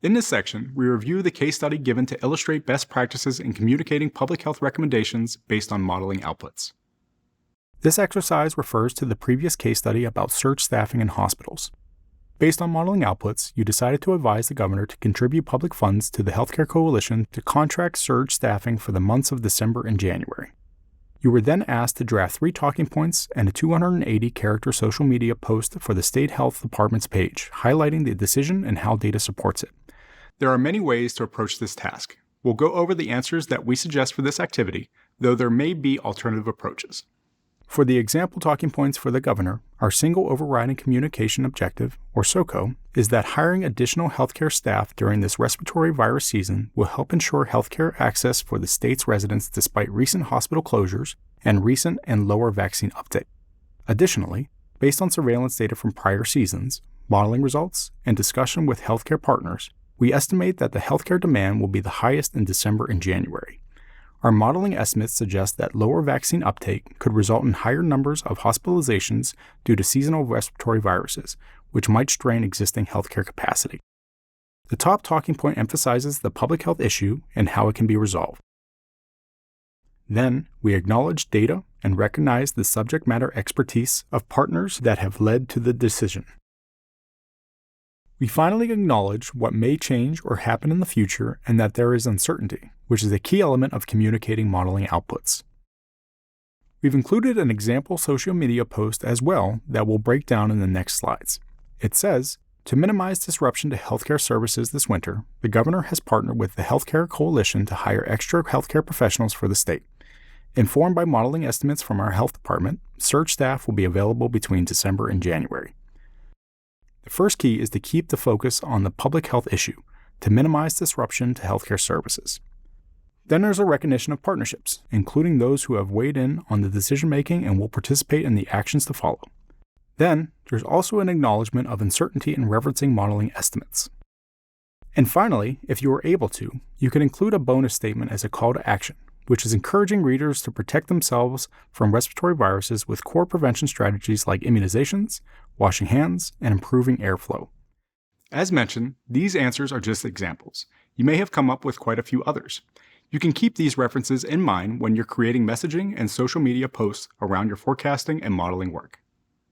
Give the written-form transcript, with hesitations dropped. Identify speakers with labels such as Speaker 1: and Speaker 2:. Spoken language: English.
Speaker 1: In this section, we review the case study given to illustrate best practices in communicating public health recommendations based on modeling outputs. This exercise refers to the previous case study about surge staffing in hospitals. Based on modeling outputs, you decided to advise the governor to contribute public funds to the Healthcare Coalition to contract surge staffing for the months of December and January. You were then asked to draft 3 talking points and a 280-character social media post for the State Health Department's page, highlighting the decision and how data supports it. There are many ways to approach this task. We'll go over the answers that we suggest for this activity, though there may be alternative approaches. For the example talking points for the governor, our single overriding communication objective, or SOCO, is that hiring additional healthcare staff during this respiratory virus season will help ensure healthcare access for the state's residents despite recent hospital closures and recent and lower vaccine uptake. Additionally, based on surveillance data from prior seasons, modeling results, and discussion with healthcare partners, we estimate that the healthcare demand will be the highest in December and January. Our modeling estimates suggest that lower vaccine uptake could result in higher numbers of hospitalizations due to seasonal respiratory viruses, which might strain existing healthcare capacity. The top talking point emphasizes the public health issue and how it can be resolved. Then, we acknowledge data and recognize the subject matter expertise of partners that have led to the decision. We finally acknowledge what may change or happen in the future and that there is uncertainty, which is a key element of communicating modeling outputs. We've included an example social media post as well that we'll break down in the next slides. It says, to minimize disruption to healthcare services this winter, the governor has partnered with the Healthcare Coalition to hire extra healthcare professionals for the state. Informed by modeling estimates from our health department, surge staff will be available between December and January. The first key is to keep the focus on the public health issue, to minimize disruption to healthcare services. Then there's a recognition of partnerships, including those who have weighed in on the decision-making and will participate in the actions to follow. Then, there's also an acknowledgement of uncertainty in referencing modeling estimates. And finally, if you are able to, you can include a bonus statement as a call to action, which is encouraging readers to protect themselves from respiratory viruses with core prevention strategies like immunizations, washing hands, and improving airflow. As mentioned, these answers are just examples. You may have come up with quite a few others. You can keep these references in mind when you're creating messaging and social media posts around your forecasting and modeling work.